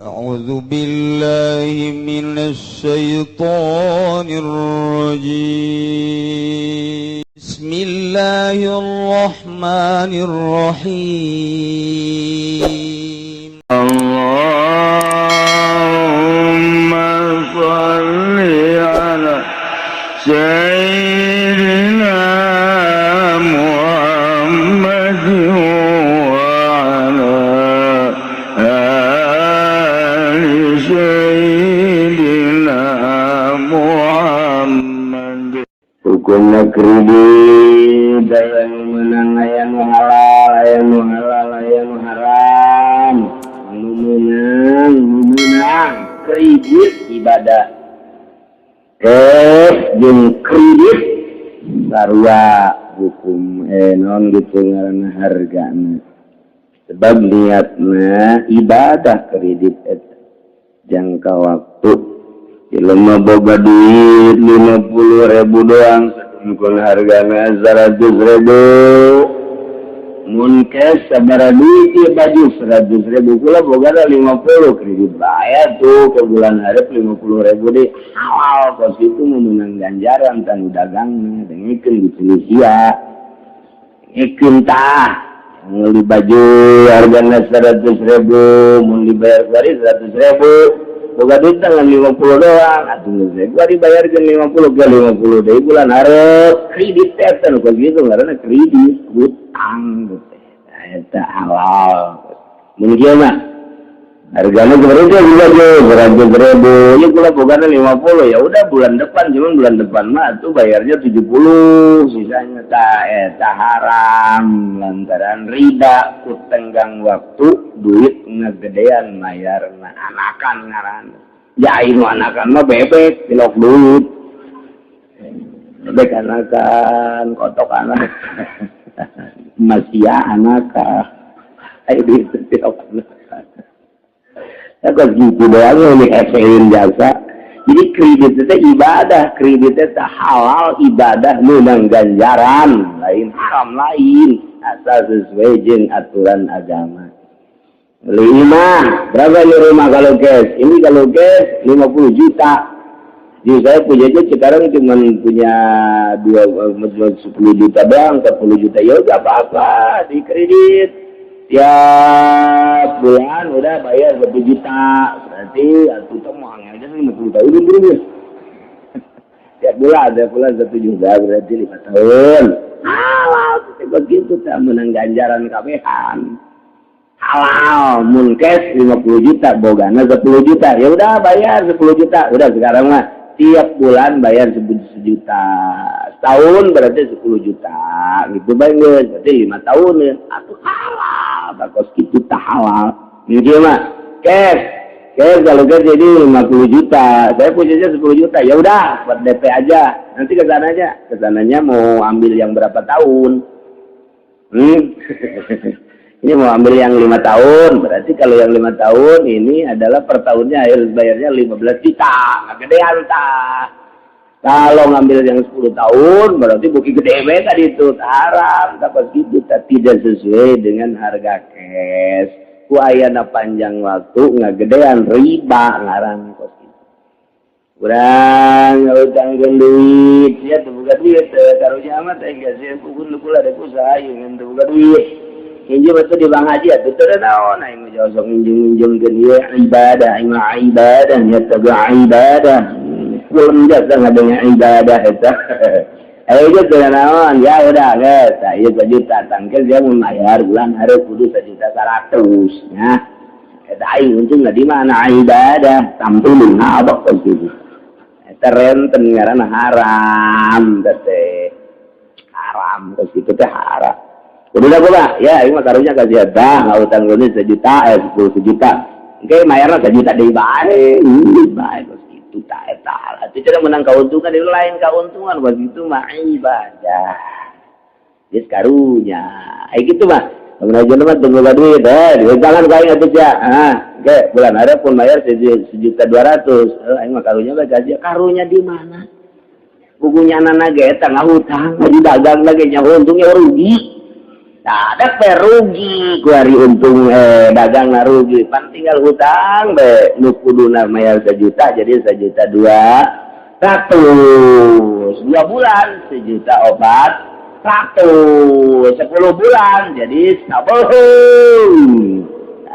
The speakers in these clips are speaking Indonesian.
أعوذ بالله من الشيطان الرجيم بسم الله الرحمن الرحيم اللهم صل على سيدنا محمد وعلى آل سيدنا محمد. Hukum negeri daya menang ayam halal ayam haram menang kredit ibadah jeung kredit sarua hukum non gitu ngaranna hargana sebab niatna ibadah kredit jangka waktu ilmu boga duit 50.000 doang sedengkul hargana 100.000 munkes sabara duit ya baju 100.000 pula boga 50 kredit bayar tuh ke bulan harap 50.000 deh halal kos itu memenang ganjaran tanu dagangnya dengikeun gitu sia ikeun tah beli baju hargana 100.000 mun dibayar kali 100.000 boga duit dengan 50 doang atuh gua dibayarkeun 50 ke 50 deui bulan hareup kredit teh kok gitu ngaranna kredit utang gitu eta halal mun kieu mah hargana berapa baju 100.000 ya kula bogana 50 ya udah bulan depan cuman bulan depan mah tuh bayarnya 70 sisanya eta haram lantaran riba ku tenggang waktu duit ngagedean mayarna anakan ngaranna ya inu anakan mah bebek pilok duit bebek anakan kotok anak masih anakan ayo duit pilok ya kok gitu doang ini esein jasa jadi kredit itu ibadah kredit itu halal ibadah menang ganjaran lain haram lain asal sesuai jeung aturan agama. Lima berapa ini rumah kalau cash ini kalau cash 50 juta jadi saya punya aja sekarang cuma punya 10 juta doang 40 juta ya udah apa-apa di kredit tiap bulan udah bayar 1 juta berarti aku tuh mau aja 50 tahun dulu tiap bulan 1 juta berarti 5 tahun halal begitu tak menang ganjaran kabehan halal munkes 50 juta bogana 10 juta ya udah bayar 10 juta udah sekarang mah tiap bulan bayar 1 juta setahun berarti 10 juta gitu banget berarti 5 tahun ya atau halal bakos gitu tak halal ini mah cash kalau cash jadi 50 juta saya punyanya 10 juta ya udah buat DP aja nanti kesananya mau ambil yang berapa tahun ini mau ambil yang 5 tahun berarti kalau yang 5 tahun ini adalah per tahunnya harus bayarnya 15 juta nggak gedean tah kalau ngambil yang 10 tahun berarti bukti gede tadi itu haram dapat gitu tidak sesuai dengan harga cash ku ayana panjang waktu nggak gedean riba ngaran kos gitu kurang utangkeun duit ya teu boga duit karunya amat enggak sih pukul kula ada usaha yang teu boga duit hinjem itu di Bang Haji atuh teu naon aing mah josok minjem-minjemkeun ieu ibadah aing mah ibadah nya teu ibadah belum jasa ngadengnya ibadah eta ayo ge teu naon ya udah geus ieu 1 juta tangkel dia mun bayar bulan hareup kudu 1.100.000 nya eta aing untung di mana ibadah tampilin abak kitu eta renten ngaranna haram teh haram terus kitu teh haram. Udah boga, ya ini mah karunya kasih dah, nggak utang gue 1 juta, 10 juta. Oke, mayarnya 1 juta deh baik, terus itu tak etal. Itu cara menang keuntungan, itu lain keuntungan, begitu mah ibadah. Jadi karunya, gitu mah. Kemudian aja mah tunggu duit, jangan kaya nggak bisa. Oke, bulan ada pun bayar 1.200.000. Ini mah karunya gak kasih, karunya di mana? Bukunya anak-anak kita nggak hutang, lagi dagang lagi nyawa untungnya rugi. juta. Ada rugi, kuari untung dagang na rugi. Pan tinggal hutang be nu kuduna mayar 1 juta jadi 1.200.000. 2 bulan 1.400.000. 10 bulan jadi 10.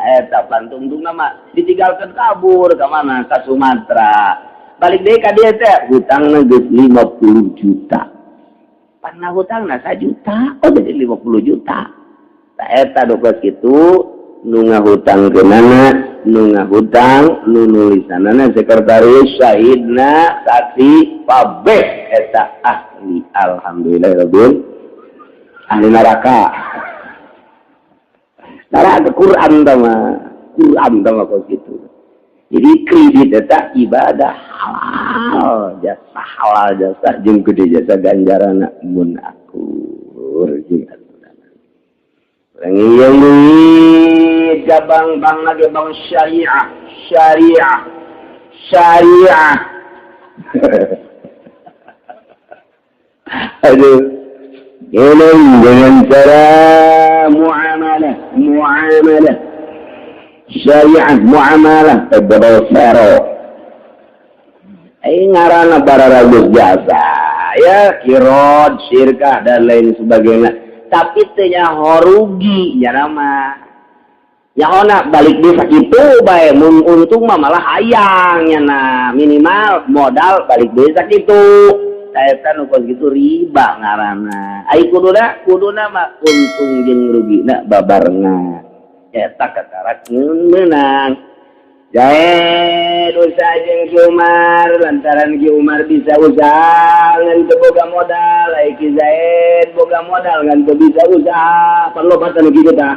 Eta pantung-tung nama ditinggalkan kabur ke mana? Ke Sumatera. Balik deh ka dia teh hutangna geus 50 juta. Pernah hutang na 1 juta, oh jadi 50 juta. Tak eta dokes kitu, nu ngahutang kenana, nu ngahutang, nu nulisanana sekretaris syahidna saksi pabeh eta ahli alhamdulillahirabbil ahli neraka. Neraka Quran tama kok gitu. Jadi kredit eta ibadah halal jasa jeung gede jasa ganjarana mun akur jeung aturan. Urang ieu duit jabang bang lagi bang syariah. Aduh. Ini dengan cara muamalah. Syariah muamalah berbero. Ngaranna bararagus jasa, ya kirod, syirkah dan lain sebagainya. Tapi tanya rugi, ya nama. Ya ona balik desa kitu bae, mun untung mah malah hayangnya nah minimal modal balik desa kitu. Saya nu kos gitu riba ngaranna. Ai kuduna mah untung jeung rugina babarengan. Eta katarak menang. Jae dosa jeung Ki Umar lantaran Ki Umar bisa usaha ngan teu boga modal, ai Ki Zaid boga modal ngan teu bisa usaha. Parlobatan kitu tah.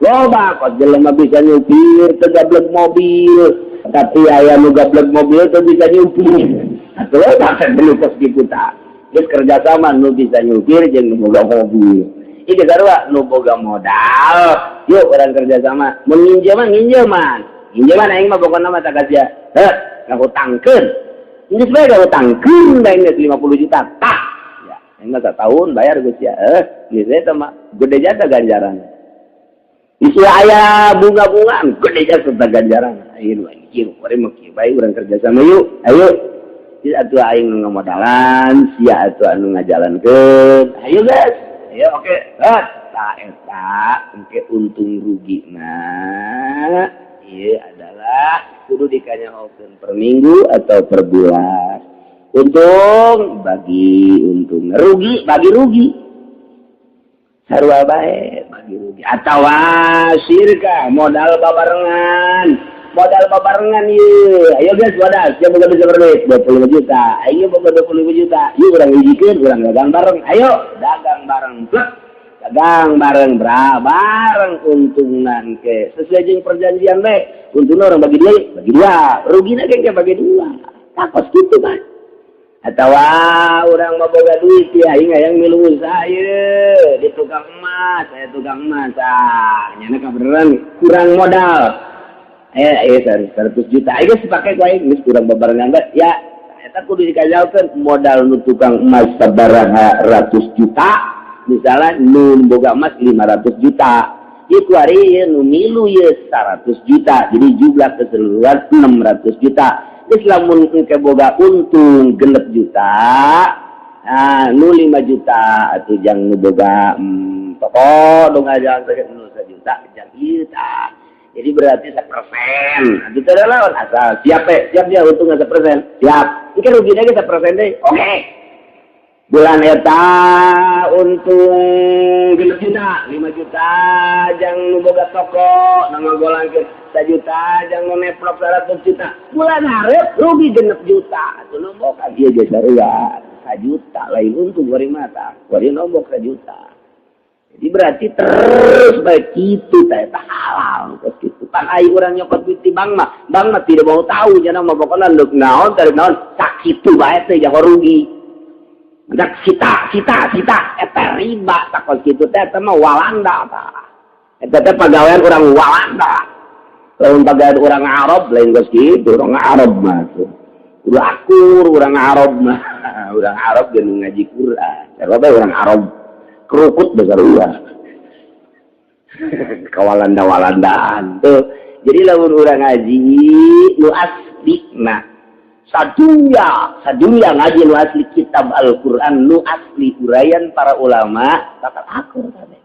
Loba kos jelema bisa nyupir teu gablek mobil, tapi aya nu gablek mobil teu bisa nyupir. Atuh bahkan dulu kos kitu tah. Geus kerja sama nu bisa nyupir jeung nu boga mobil. Iki sarua nu boga modal. Yuk orang kerja sama. Mun nginjeman aing mah pokona mah tak kasih. Ngahutangkeun. Ini sebae ngahutangkeun da geus 50 juta. Tah. Ya, aing mah tahun bayar geus ya. Geus eta mah gede jasa ganjaran. Isu aya bunga-bunga gede jasa ganjaran. Ayo kieu bari mah kieu bae urang kerja sama yuk. Ayo. Jadi atuh aing ngamodalan, sia atuh anu ngajalankeun. Ayo guys. Ayo oke. Tah eta engke untung rugi nah. Ieu adalah kudu dikanyahokeun per minggu atau per bulan. Untung bagi untung, rugi bagi rugi. Sarua bae bagi rugi. Atawa syirka modal babarengan ieu. Ayo guys wadah, siapa boga bisa berduit 25 juta. Ayo boga 25 juta. Yuk urang hijikeun, urang dagang bareng. Ayo dagang bareng. Dagang bareng bareng untungan ke sesuai jeung perjanjian bae. Untungna orang bagi dua, rugina ge bagi dua. Takos kitu mah. Atawa urang mah boga duit ya aing hayang milu usaha ieu di tukang emas, saya tukang emas. Nyana kabeneran kurang modal. 100 juta. Aing geus dipake ku aing geus kurang babarengan bae. Ya, eta kudu dikajalkeun modal nu tukang emas sabaraha ratus juta. Misalnya nu boga emas 500 juta. Iku hari nu milu ye 100 juta. Jadi jumlah keseluruhan 600 juta. Islamun engke boga untung 6 juta. Nah, nu 5 juta atuh jang nu boga pokok dong aja nu 1 juta jang ieu tah. Jadi berarti 1%. Atuh teh lawan asal siap dia untung 1%. Siap. Engke rugina ge 1% deui. Oke. Bulan eta untung 5 juta jang nu boga toko ngagolangkeun 1 juta jang nu neplok 100 juta. Bulan hareup rugi 6 juta. Atuh nombok ka dieu ge sarua 1 juta lain untung bari mata. Bari nombok 1 juta. Jadi berarti terus bae kitu teh eta halal kos kitu. Pan ai urang nyokot duit di bank mah tidak mau tahu cenah mah pokona leuk naon tarik naon sakitu bae teh jangan rugi. Dak cita eta riba takos kitu teh eta mah Walanda tah. Eta teh pagawean urang Walanda. Lamun pagawean urang Arab lain geus kitu, urang Arab mah tuh. Urang Arab mah. Urang Arab ge nu ngaji Quran. Sarua bae urang Arab kerukut besar urang. Kawalanda-walandaan tuh. Jadi lamun urang ngaji nu aslina sadunya ngaji nu asli kitab Al-Qur'an nu asli uraian para ulama kata akur kabeh.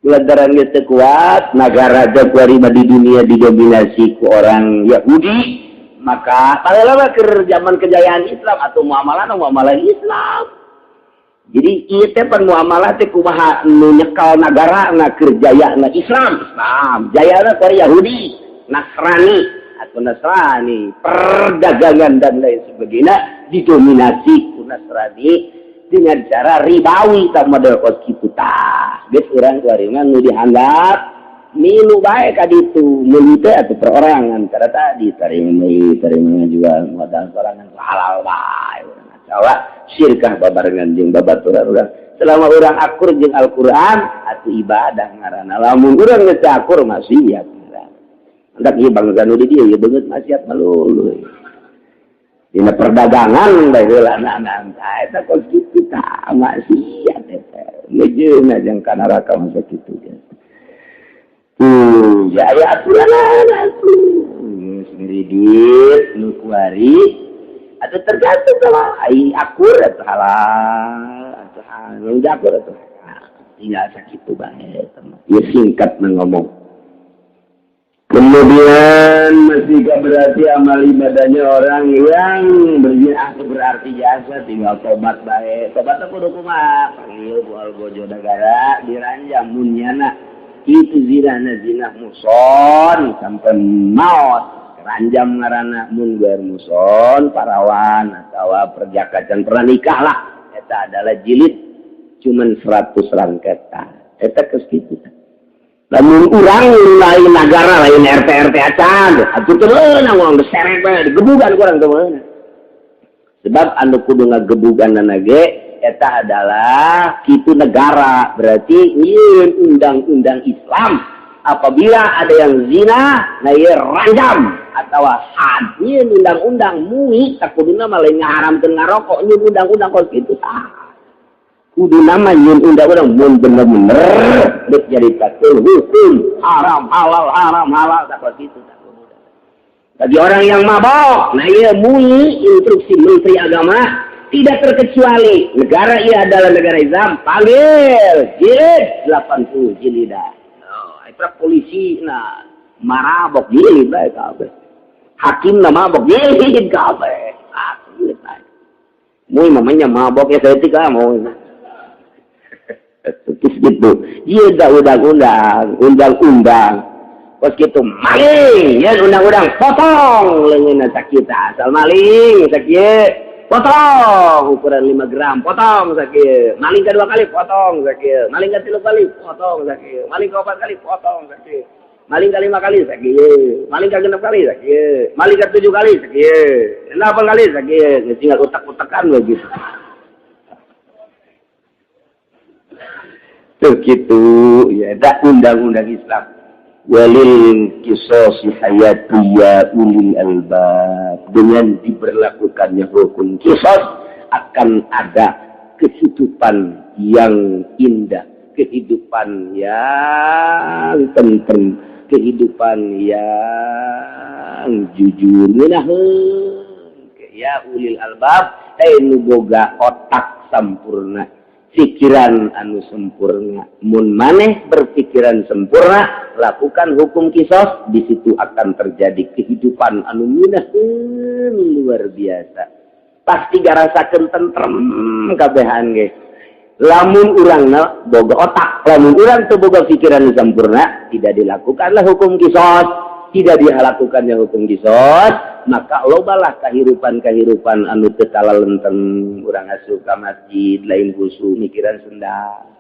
Lantaran geus teu kuat nagara teh kuarima di dunia didominasi ku orang Yahudi, maka palela keur zaman kejayaan Islam atau muamalah Islam. Jadi ieu teh pan muamalah teh kumaha nu nyekal nagara na keur jayana Islam. Jayana ku Yahudi, Nasrani, perdagangan dan lain sebagainya didominasi ku Nasrani dengan cara ribawi sama model kos kitu tah. Geus urang kuarima nu dihandap milu bae ka ditu, milu teh atuh perorangan cara tadi tarima jual modal sorangan halal bae urang cawa sirkah babarengan jeung babaturan urang. Selama urang akur jeung Al-Qur'an atuh ibadah ngaranna. Lamun urang geus akur maksiat urang. Hendak ieu bangsa nu di dieu ieu beungeut maksiat maluluy. Dina perdagangan bae heula anak-anak eta kos kitu tah maksiat eta. Ngejeuna jeung ka neraka masa kitu ya. Ya aya aturan sendiri dit nu kuari atuh tergantung kalau ai akur atuh halal atuh halal akur atuh. Tinggal sakitu bae teman. Ieu singkat ngomong. Kemudian masih berarti amal ibadahnya orang yang berarti jasa tinggal tobat baik. Tobat aku kumaha panggil bual bojo negara diranjam munyana itu zina muson sampai maut ranjam ngaranna mun bar muson parawan atau perjakacan pernah nikah lah eta adalah jilid cuman 100 rangkaian eta geus kitu. Lamun urang lain negara lain RT acan atuh teu meunang urang diseret bae digebugan urang teu meunang. Sebab anu kudu ngagebuganna ge eta adalah kitu negara, berarti nyieun undang-undang Islam. Apabila ada yang zina na ieu rajam atawa had nyieun undang-undang mui takuduna mah lain ngaharamkeun ngarokok nyieun undang-undang kos kitu tah. Kudu nama nyieun undang-undang mun bener-bener geus jadi takul hukum haram halal tak kitu tak. Bagi orang yang mabok, nah ieu mui instruksi Menteri Agama tidak terkecuali negara ia adalah negara Islam panggil jilid 80 jilidah. Oh, itu polisi nah marabok jilid bae kabeh. Hakim na mabok jilid kabeh. Ah, jilid bae. Mui mamanya mabok ya ketika mau terus gitu. Ieu da undang-undang. Pas kitu maling, ya undang-undang potong leungeunna sakita. Asal maling sakieu potong ukuran 5 gram, potong sakieu. Maling kedua kali potong sakieu. Maling ketilu kali potong sakieu. Maling keempat kali potong sakieu. Maling ke 5 kali sakieu. Maling ke 6 kali sakieu. Maling ke 7 kali sakieu. 8 kali sakieu. Tinggal utak-utakan begitu. Begitu ya, ada undang-undang Islam. Walil qisas hayatiyya ulil albab, dengan diberlakukannya hukum qisas akan ada kehidupan yang indah, kehidupan yang tentrem, kehidupan yang jujur. Minaheun ya ulil albab anu boga otak sampurna, pikiran anu sempurna. Mun maneh berpikiran sempurna, lakukan hukum qisas, di situ akan terjadi kehidupan anu minaheun luar biasa. Pasti garasakeun tentrem kabehan ge. Lamun urangna boga otak, lamun urang teu boga pikiran anu sempurna, tidak dilakukanlah hukum qisas, tidak dilakukannya hukum qisas, maka lobalah kahirupan anu teu kalalenten. Urang asup ka masjid lain husu mikiran sendal.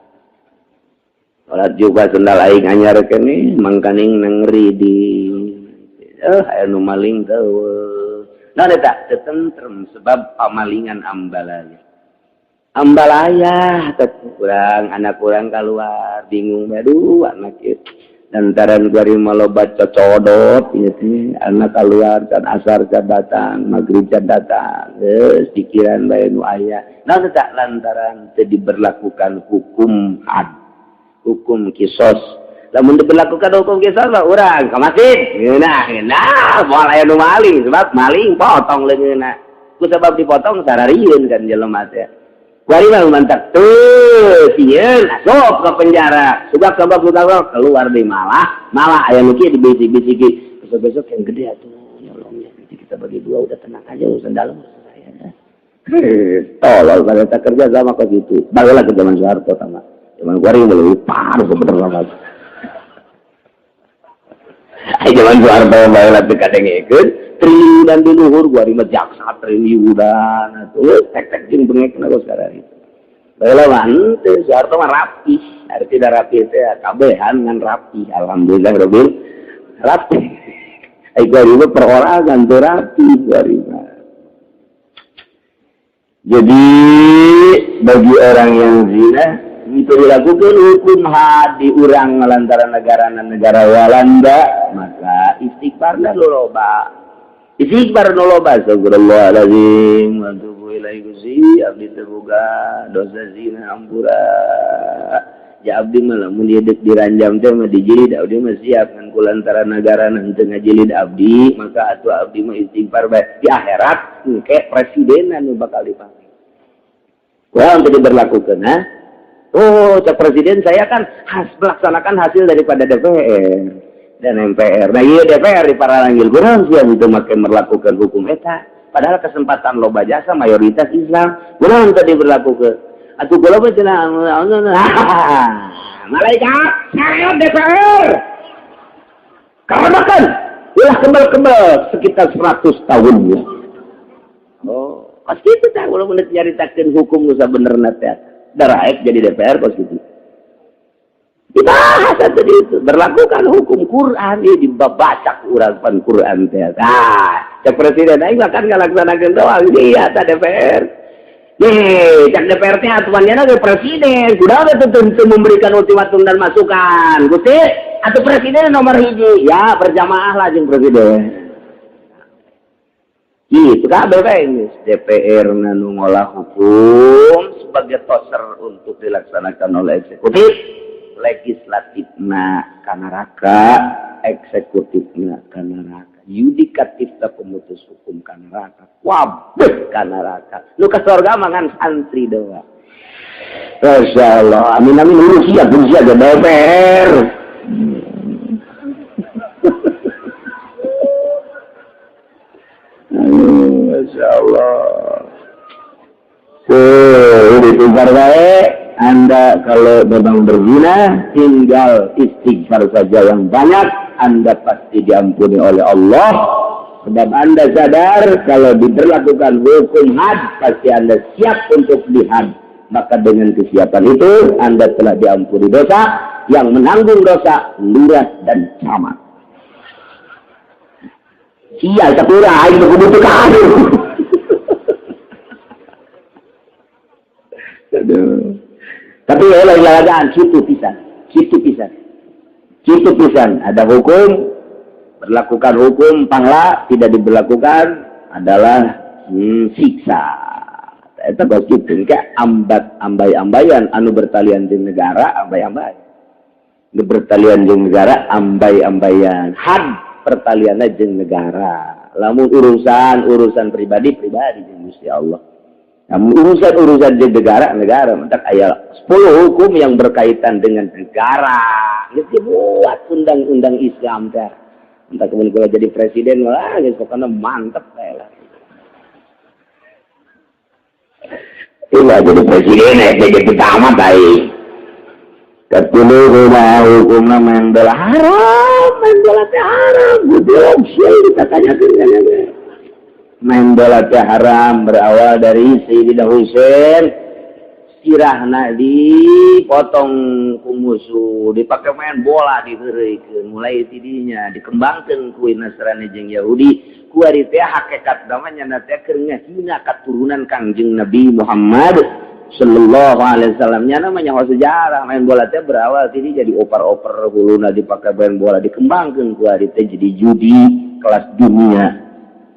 Salat juga sendal aing anyar keneh mangkaning nangri di anu maling teu. Nah eta teu tentrem sebab pamalingan ambalaya teh urang anak urang kaluar bingung bae anak ieu. Lantaran gari maloba cocodot ieu teh anak kaluar can asar can datang, magrib can datang. Geus pikiran bae nu aya. Nah eta lantaran teu diberlakukan hukum had, hukum qisas. Lamun diberlakukan hukum kisah mah urang ka masjid. Nah, moal aya nu maling sebab maling potong leungeunna. Ku sebab dipotong sararieun kan jelema teh. Kuari mah mantak tuh sieun asup ke penjara. Sebab keluar deui malah aya nu kieu dibisik-bisiki. Besok-besok yang gede atuh nyolong ya. Kita bagi dua udah tenang aja urusan dalam saya. Tolol pada tak kerja sama ke situ. Barulah ke zaman Soeharto sama. Zaman kuari lebih parah sebenarnya. Zaman Soeharto barulah kadengikeun triliunan di luhur gua mah jaksa triliunan atuh tek-tek jeung bengekna geus sekarang itu. Baheula mah teu Soeharto mah rapi, ari tidak rapi teh kabehan ngan rapi. Alhamdulillah rabbil rapi. Ai gua itu perorangan teu rapi gua mah. Jadi bagi orang yang zina itu dilakukan hukum hadi urang lantaran negara Walanda, maka istighfarna loba. Istighfar loba, astagfirullahaladzim wa atubu ilaihi Gusti, abdi teu boga dosa zina ampura. Ya abdi mah lamun diedek diranjam teh mah dijilid abdi mah siap ngan kulantaran negara teu ngajilid abdi, maka atuh abdi mah istighfar bae di akhirat engke presiden anu bakal dipanggil. Wah, untuk diberlakukan, ha? Oh, cak presiden saya kan melaksanakan hasil daripada DPR dan MPR. Nah, iya DPR di para langgil kurang siap itu makin melakukan hukum eta. Padahal kesempatan loba jasa mayoritas Islam kurang tadi berlakukan. Atuh kula mah cenah malaikat saya DPR. Karamakan ulah kembal sekitar 100 tahun. Oh, pas kitu teh ulah mun nyaritakeun hukum nu sabenerna teh. Daraek jadi DPR pas gitu. Dibahas tadi itu berlakukan hukum Quran ini dibaca urang pan Quran teh. Nah, cek presiden aing kan ngalaksanakeun doang dia ta DPR. Cek DPR teh atuannya ge presiden, kudu tentu memberikan ultimatum dan masukan. Gusti, atuh presiden nomor 1 ya berjamaah lah jeung presiden. Itu kabeh bae DPR nu ngolah hukum sebagai toser untuk dilaksanakan oleh eksekutif, legislatifna ka neraka, eksekutifna ka neraka, yudikatif ta pemutus hukum ka neraka, wabeh ka neraka. Nu ka surga mangan santri doang. Masyaallah, amin amin urusia ada DPR. Masya Allah. Istighfar baik. Anda kalau memang berzina, tinggal istighfar saja yang banyak. Anda pasti diampuni oleh Allah. Sebab Anda sadar kalau diberlakukan hukum had, pasti Anda siap untuk dihad. Maka dengan kesiapan itu, Anda telah diampuni dosa. Yang menanggung dosa, lurah dan camat. Iya, tapi aing butuh kayu. Tapi lain-lain situ pisan. Ada hukum, berlakukan hukum pangla tidak diberlakukan adalah siksa. Eta bos kitu ka ambai-ambaian anu bertalian di negara ambai-ambai. Bertalian di negara ambai-ambaian. Had pertalianna jeung negara. Lamun urusan pribadi jeung Gusti Allah. Namun urusan jeung negara mentak aya 10 hukum yang berkaitan dengan negara. Geus dibuat undang-undang Islam teh. Entar kemudian kula jadi presiden wah geus pokona mantep teh lah. Iya jadi presiden jadi tamat ai. Terpilih rumah hukumnya main bola haram, gudeg sih katanya kan. Main bola teh haram berawal dari Sayyidina Husain, sirahna dipotong ku musuh, dipakai main bola diheureukeun, mulai tidinya dikembangkeun ku Nasrani jeung Yahudi, ku ari teh hakikat namanya teh keur ngahina katurunan Kangjeng Nabi Muhammad sallallahu alaihi wasallam. Nya namanya sejarah main bola teh berawal tadi jadi oper-oper huluna dipakai main bola dikembangkeun ku ari teh jadi judi kelas dunia.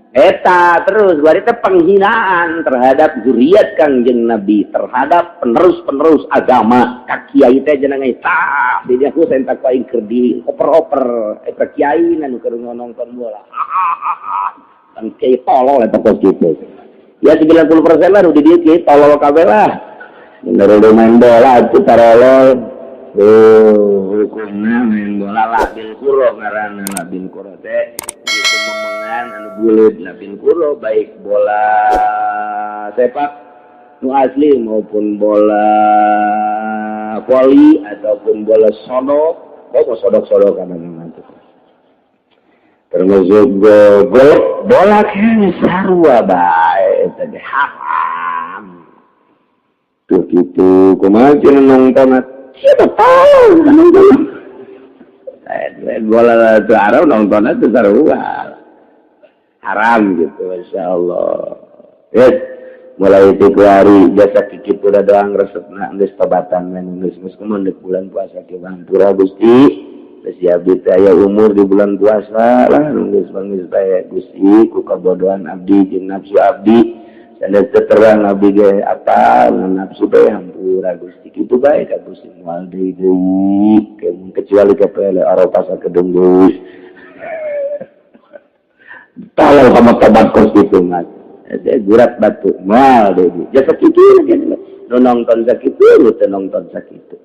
Eta terus bari teh penghinaan terhadap zuriat Kangjeng Nabi, terhadap penerus-penerus agama. Ka kiai teh jenengan tah di dia ku sentak ka keur di oper-oper eta kiai nu keur nonton bola. Kan kiai tolol eta pos gitu. Ya 90% lah di dieu kiai tolol kabeh lah. Bener main bola itu tarolol. Hukumna main bola labil kuro ngaranna labil kuro teh. Itu memengan anu buleud labin kuro baik bola sepak nu asli maupun bola voli ataupun bola sodok sodok-sodokan nanti termasuk bola kene sarua bae tadi haram tuh gitu kumaha cenah nonton siapa tahu nonton bola itu haram nontonnya itu sarua haram gitu Masya Allah. Yes, mulai itu hari jasa kikit udah doang resep nak geus tobatan geus kemandek bulan puasa ke Hampura Gusti geus abdi teh aya umur di bulan puasa lah geus bangis bae Gusti ku kabodohan abdi jeung nafsu abdi sanad terang abdi ge apa nafsu bae Hampura Gusti kitu bae ka Gusti moal deui kecuali ke pele Eropa sakedeng geus tolong sama tobat kos itu mas gurat batu mal deui jasa kitu nu nonton sakitu nu nonton sakitu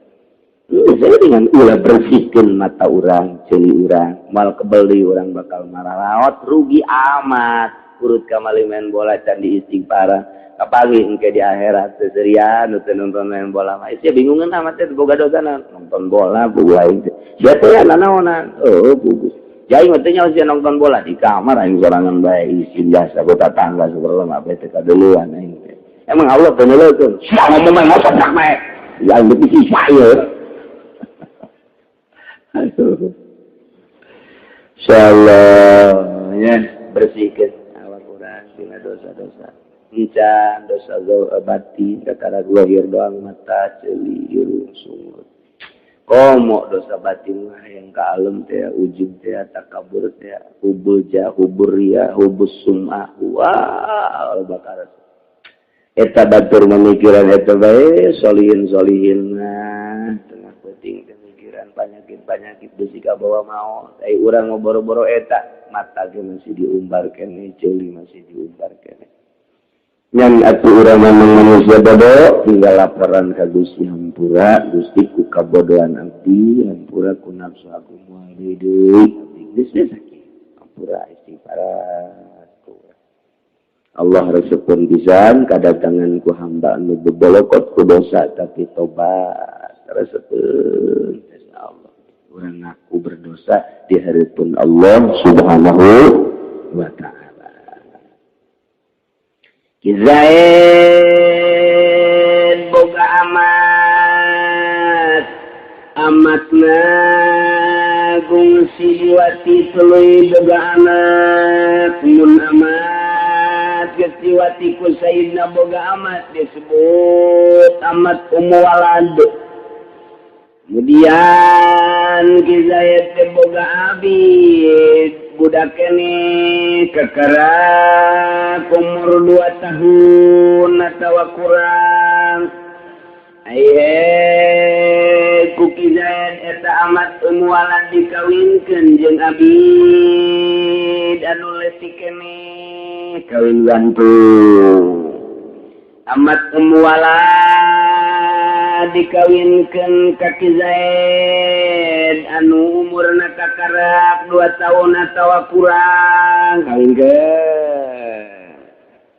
saya dengan ulah bersihkeun mata urang ceuli urang mal kebeli urang bakal maralaot rugi amat urut kamali main bola can di istighfar kapagi engke di akhirat seserian nu teu nonton main bola mah sia bingungeun amat teh boga dosana nonton bola buah itu sia teh nanaonan pugus jai mah teh nyaho sia nonton bola di kamar aing sorangan bae isin jasa ku tatangga saperlu mah bae teh kaduluan aing teh emang Allah teu neuleukeun sia ngomong mah ngotot dak bae ya aing teh sisa ieu aduh insyaallah ya bersihkeun dina dosa-dosa encan dosa batin kakara zahir doang mata ceuli irung sungut komo dosa batin mah yang ka alam teh ujub teh takabur teh hubul hubur ya hubus sum'ah wah bakar eta batur memikiran eta bae solihin mah tengah penting pemikiran penyakit besi ka bawa maot ai urang mau boro-boro eta mata ge masih diumbar kene ceuli masih diumbar kene nyan atuh urang memang manusia bodoh tinggal laporan ka Gusti Hampura Gusti ku kabodohan abdi Hampura ku nafsu aku moal deui abdi geus sakit Hampura istighfar Allah resepkeun pisan kadatangan ku hamba anu bebolokot ku dosa tapi tobat resepkeun insyaallah urang ngaku berdosa di hareupeun Allah Subhanahu wa taala. Kizain boga amatna gungsi wati tuluy boga amat mun amat kesiwati ku sayyidna boga amat disebut amat walad. Kemudian Kizaid teh boga abid budak kene kakara umur 2 tahun atau kurang aye ku Kizaid eta amat walad dikawinkeun jeung abid anu leutik kene kawin gantung amat walad dikawinkeun ka Kizaid anu umurna kakarak 2 tahun atawa kurang kawinkeun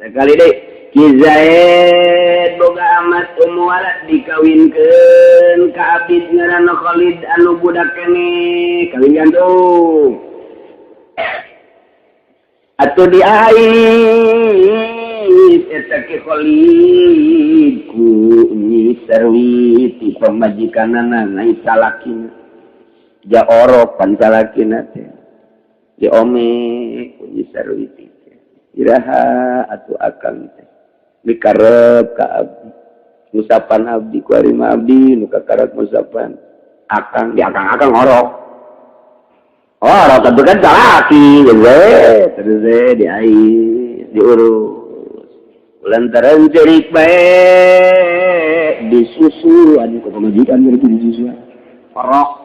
sekali deui Kizaid boga amat walad dikawinkeun ka abid ngaranna Khalid anu budak kene kawin gantung atuh di aing eta ke Khalid ku ni sarwi ti pamajikanana ngai salakina ja orok pancalakina teh di ome ku ni sarwi ti iraha atuh akang teh dikarep ka abdi musapan abdi ku ari abdi nu kakarep musapan akang di akang orok Oh, rokok itu kan salaki, terus diurus. Lantaran cerik baik disusuan, kok pemajikan itu disusuan. Rok.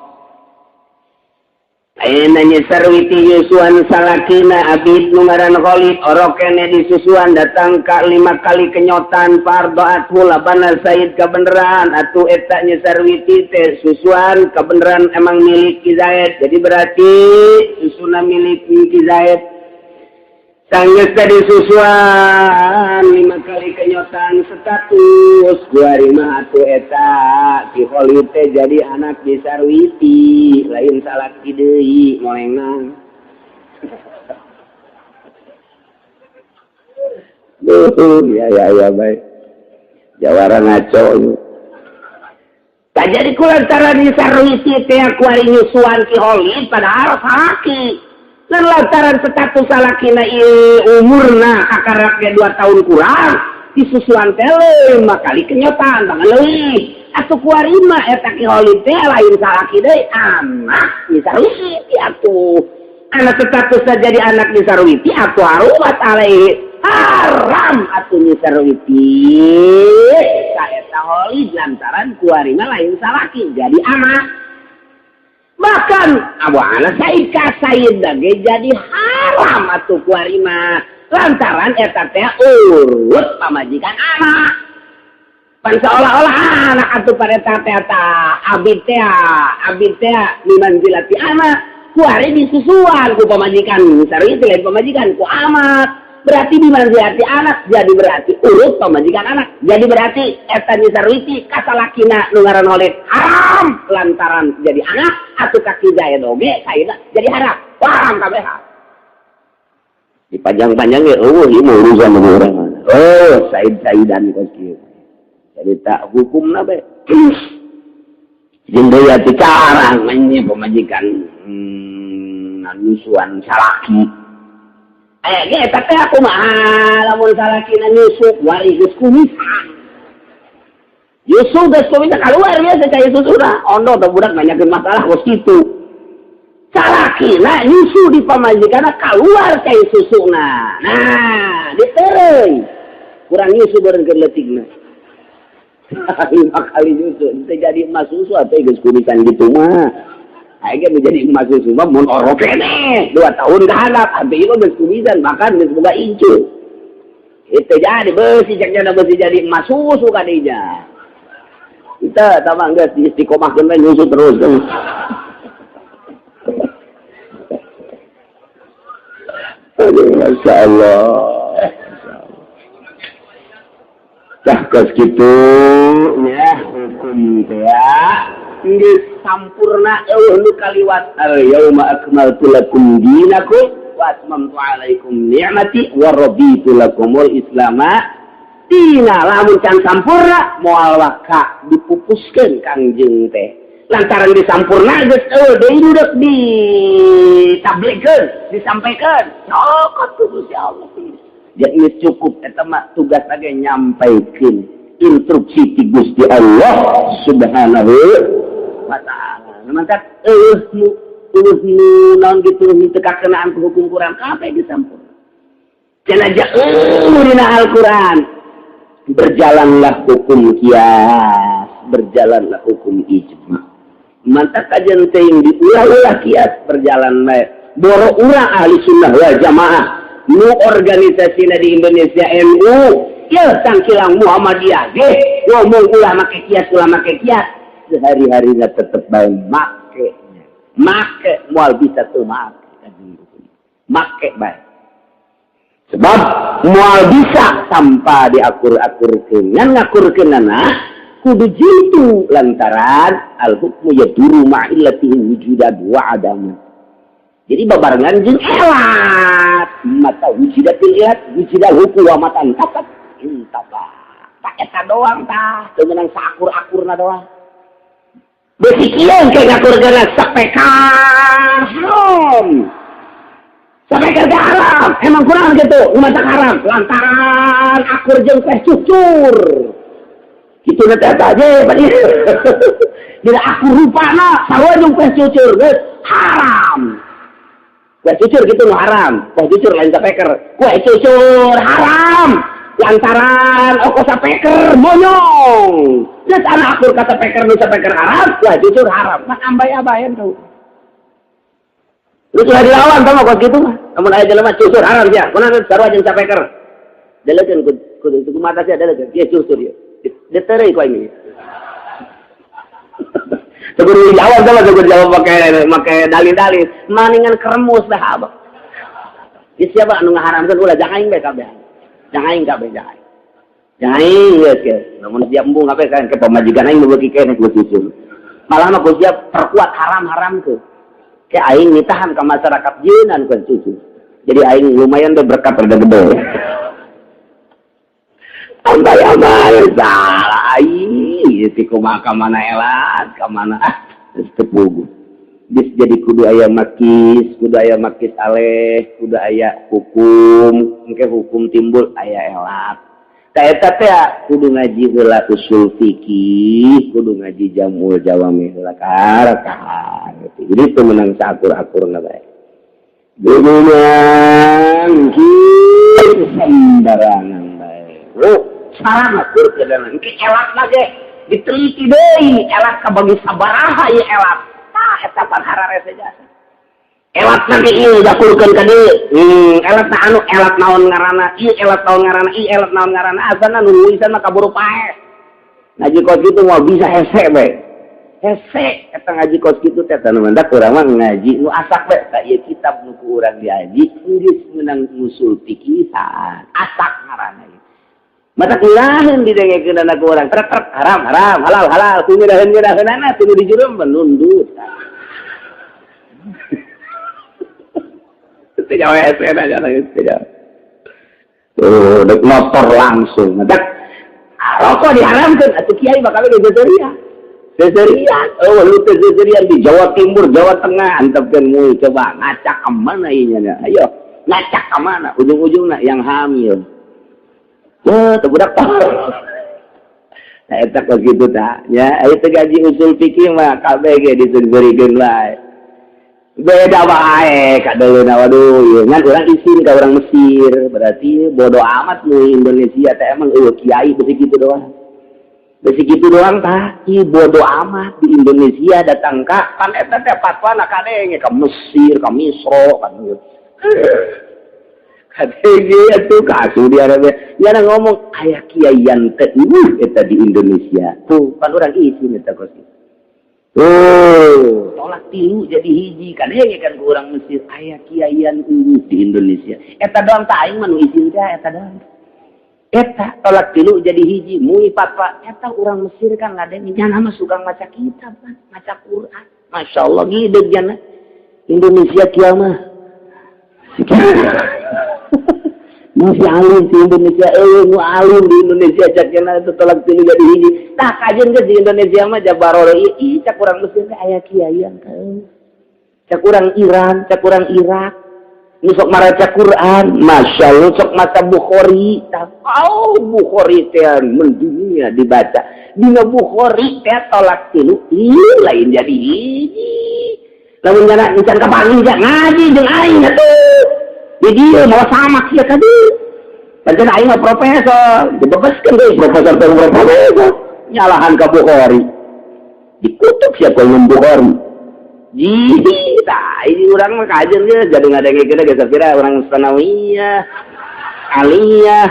Ayeuna nyesarwiti yusuan salakina abid numaran Khalid orokene disusuan datang ka 5 kali kenyotan fardo athu labana said kebeneran atuh eta nyesarwiti teh susuan kebeneran emang milik Ki Zaid jadi berarti susuna milik Ki Zaid sanggeus tadi susuan 5 kali kenyotan status 25 atuh eta Ki Khalid teh jadi anak di Sarwiti lain salaki deui molengan ya baik jawara ngaco tak jadi kulantaran di Sarwiti teh kuari nyusuan Ki Khalid padahal salaki dan lantaran status salakina umurna akaraknya 2 tahun kurang disusuan tele 5 kali kenyotaan tangan leuwih atuh kuarima eta Ki Khalid teh lain salaki deui anak di Sarwiti atuh anak statusna jadi anak di Sarwiti atuh harumat alaihi haram atuh di Sarwiti ka eta Khalid lantaran kuarima lain salaki jadi anak bahkan Abu Anas Said ka Said lagi jadi haram atuh kuarima lantaran eta teh urut pamajikan anak pan seolah-olah anak atuh pada eta abid teh mimanzilati anak kuari disusuan ku pamajikan sarwi lain pamajikan ku amat berarti dimanzilati anak jadi berarti urut pamajikan anak jadi berarti eta nyisarwiti kasalakina nu ngaran Khalid haram lantaran jadi anak atuh kaki Zaid oge saida jadi haram haram kabeh dipanjang-panjang ya ieu urusan orang Saidan kos kieu jadi tak hukumna bae jeung deui ati carang menye pamajikan nusuan salaki tapi aku mah lamun salakina nyusuk wari geus kumisan. Yusuk geus kumisan keluar biasa cai susuna. Ondo teh budak nanyakeun masalah kos kitu. Salakina nyusu di pamajikanna keluar cai susuna. Nah, ditereuy. Kurang nyusu beureun keur leutikna. 5 kali nyusu teh jadi emas susu atuh geus kumisan gitu mah. Akhirnya menjadi emas susu mah mun oro kene 2 tahun kehandap abdi ieu geus kumisan bahkan geus boga incu itu jadi besi ceknya besi jadi emas susu ka dinya kita tamang geus istiqomahkeun we nyusu terus Masya Allah dah kos kitu ya hukum teh geus sampurna nu kaliwat yauma akmaltu lakum dinakum wa atmamtu alaikum ni'mati wa raditu lakumul islama dina lamun can sampurna moal waka dipupuskeun Kangjeng teh lantaran disampurna geus deui budak ditabligkeun disampaikan cokot ku Gusti Allah jadi cukup eta mah tugasage nyampaikeun instruksi ti Gusti Allah subhanahu wa ta'ala. Mantap nu naon gitu teka kenaan hukum Quran apa yang disampur. Cenah dina Al-Quran berjalanlah hukum kias, berjalanlah hukum ijma. Mantap kajian teuing diulah-ulah kias berjalan bae. Boro urang ahli sunnah wal jamaah nu organisasina di Indonesia NU ya tangkilang Muhammadiyah ge ngomong ulah make kias sehari-harinya tetap baik make mual bisa tuh make baik sebab mual bisa tanpa diakur-akurkeun ngan ngakurkeunana kudu jitu lantaran al hukmu yaduru ma'illatihi wujudan wa adaman jadi babarengan jeung elat mata wujudatil ilat wujudal hukum wa matan tapat intapa tak eta doang tah teu meunang sakur-akurna doang besi kieu ke ngakurkeun sapekan haram sapekan haram emang kurang gitu umat haram lantaran akur jeung teh cucur kitu na teh aja bari dina akur rupana sarua jeung teh cucur geus haram Kue cucur gitu nu haram. Kue cucur lain sapeker. Kue cucur haram. Lantaran oko sapeker monyong. Terus anak akur kata peker nu sapeker haram, kue cucur haram. Mah ambay-ambayan tuh. Terus sudah dilawan sama kos gitu mah. Namun aya jelema cucur haram sia. Kunaon sarua jeung sapeker. Delekeun kudu mata sia delekeun. Dia cucur ya. Deterei ku ini. Sebelum dijawab sama jawab pakai dalil-dalil. Maningan keremus dah abah. Di siapa anu ngaharamkeun ulah jangan aing bae kabeh. Jangan aing kabeh jangan. Jangan aing geus ke. Namun siap embung kabeh kan ke pamajikan aing beuki keneh ku cucur. Malah mah ku siap perkuat haram-haram tuh. Kayak aing nitahan ke masyarakat jeunan kan cucu. Jadi aing lumayan deh berkat rada gede. Ambay-ambay salah aing ti kumaha ka mana elat, ka mana geus teu puguh. Geus jadi kudu aya makis aleh, kudu aya hukum, engke hukum timbul aya elat. Ka eta teh kudu ngaji heula usul fikih, kudu ngaji jamul jawami heula kahar. Jadi itu menang sakur-akurna bae. Dudunan kieu sembarangan bae. Sarang akur kedanan ki elatna ge diteliti deui, elat kabagi sabaraha ieu elat. Tah eta pan hararese jasa. Elatna ge ieu dakurkeun ka dieu. Elatna anu elat naon ngaranna? Ieu elat naon ngaranna? Ieu elat naon ngaranna? Asana nu nulisan mah kaburu pae. Ngaji kos kitu mah bisa hese bae. Hese eta ngaji kos kitu teh tanu mendak urang mah ngaji nu asak bae ka ieu kitab nu ku urang diaji geus meunang usul pikisan. Asak ngaranna ieu. Mata kulaheun didengekeun anak urang. Trek haram halal kudu ngeudaheun-ngeudaheunana teu dijureum menundut. Tidak WC aja lagi tidak. Dek motor langsung. Dek rokok diharamkan. Atuh kiai bakal di Geseria. Lu Geseria di Jawa Timur, Jawa Tengah. Antepkeun mui coba ngacak ke mana inya? Ayo ngacak ke mana? Ujung-ujungna yang hamil. Teu budak parah. Nah eta kok gitu tah. Ya, aya teh gaji usul fikih mah kabeh ge diseurikeun wae. Beda bae kadeuna waduh ieu ngan urang isin ka urang Mesir berarti bodo amat nu Indonesia teh emang kiai besi kitu doang tah ieu bodo amat di Indonesia datang ka kan eta teh fatwana kadenge ka Mesir ka Misro kan kadenge atuh kasu di Arabia nya ngomong aya kiaian teh eta di Indonesia tuh kan urang isin eta kos tolak tilu jadi hiji kan kan kurang Mesir aya kiaian di Indonesia eta doang tak aing mah nu izin teh eta doang eta tolak tilu jadi hiji mui fatwa eta urang Mesir kan ngadeng nyana mah suka maca kitab kan maca Quran masyaallah gideg jana Indonesia kieu mah masih alim di Indonesia, nu alim di Indonesia cakena itu tolak tilu jadi hiji. Tah kajen ke di Indonesia mah jabaroro ieu cak urang Mesir teh aya kiaian teh. Cak urang Iran, cak urang Irak. Nu sok maraca Quran, masyaallah sok maca Bukhari. Tah Bukhari teh mendunia dibaca. Dina Bukhari teh tolak tilu lain jadi hiji. Lamun nyana encan kapangi ngaji jeung aing atuh. Jadi mau sama kia tadi. Pancen aing mah profesor, dibebaskeun deui profesor nyalahan ka Bukhari. Dikutuk siapa yang Bukhari. Jadi tah ini urang mah kajen ge jadi ngadengekeun ge kira urang sanawiyah, aliyah.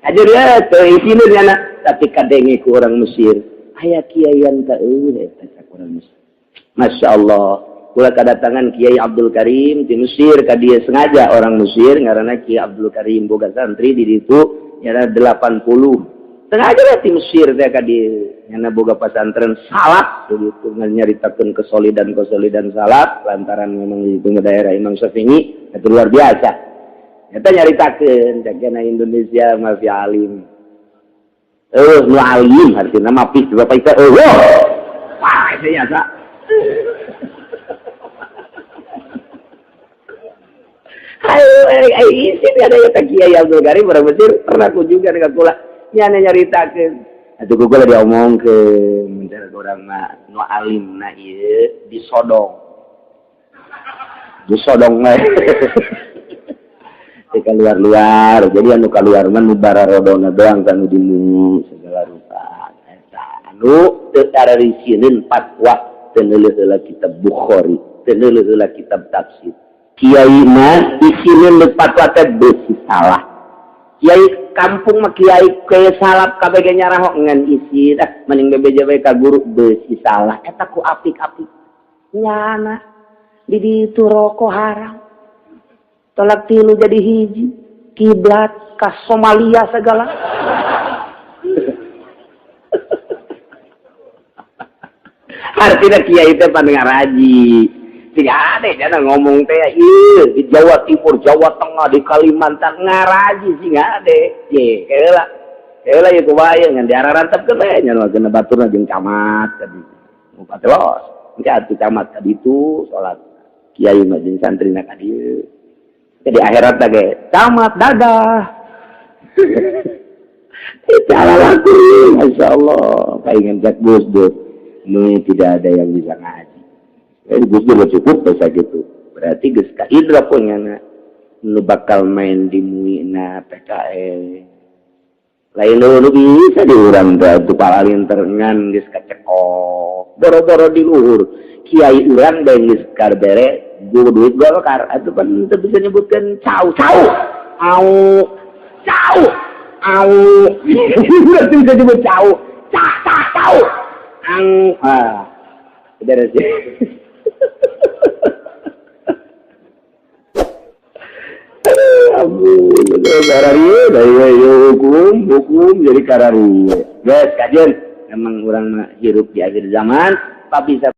Ajar ya teu isine nya tapi kadenge ku urang Mesir. Aya kiaian ka eta ka urang Mesir. Masyaallah. Kula kedatangan Kiai Abdul Karim di Mesir ka dia sengaja orang Mesir ngaranna Kiai Abdul Karim boga santri di ditu nyana 80. Sengaja lah di Mesir teh ka dia nyana boga pasantren salat begitu nyaritakeun kesolidan salat lantaran memang di daerah Imam Syafi'i itu luar biasa. Eta nyaritakeun cakena Indonesia masih alim. Nu alim artinya mah pis bapak itu wah itu biasa. Ayo isi ada ya Kiai Abdul Karim orang Mesir pernah kunjungan dengan kula nyana nyaritakeun atuh kula diomongkeun mencara urang mah nu alimna ieu disodong Disodong we. Teka luar-luar, jadi anu keluar mah nu bararodona doang kanu dimunyi segala rupa. Eta anu teu tarisieun fatwa teu heula kitab Bukhari, teu heula kitab tafsir. Kiai mah isieun fatwa teh beusi salah. Kiai kampung mah kiai kaya salap kabeh ge nyarah ngan isi dah mending bebeja we ka guru beusi salah. Eta ku apik-apik. Nyana di ditu rokok haram. Tolak tilu jadi hiji, kiblat ke Somalia segala. Artinya kiai teh pan ngaraji. Tidak ada jangan ngomong teh di Jawa Timur, Jawa Tengah, di Kalimantan ngaraji sih nggak ada. Ye, kela ya kebayang ngan diararantap ke teh nya kena baturna jeung camat tadi. Muka telos. Engke atuh camat tadi itu salat kiai mah jeung santrina ka dieu. Jadi akhirat lagi camat dadah. Cara laku, masya Allah. Pengen Jack Gus Dur, ini tidak ada yang bisa ngaji. Jadi Gus Dur cukup bisa gitu. Berarti Gus Kaidra punya lu bakal main di Muina PKL. Lain lu bisa diurang tuh palalin terengan Gus kacekok. Boro-boro di luhur. Kiai urang dan Gus karbere. Gue duit golkar itu kan kita bisa nyebutkan cau au berarti bisa disebut cau beres ya. Ampun karariye dari hukum jadi karariye guys kajian emang orang hirup di akhir zaman tapi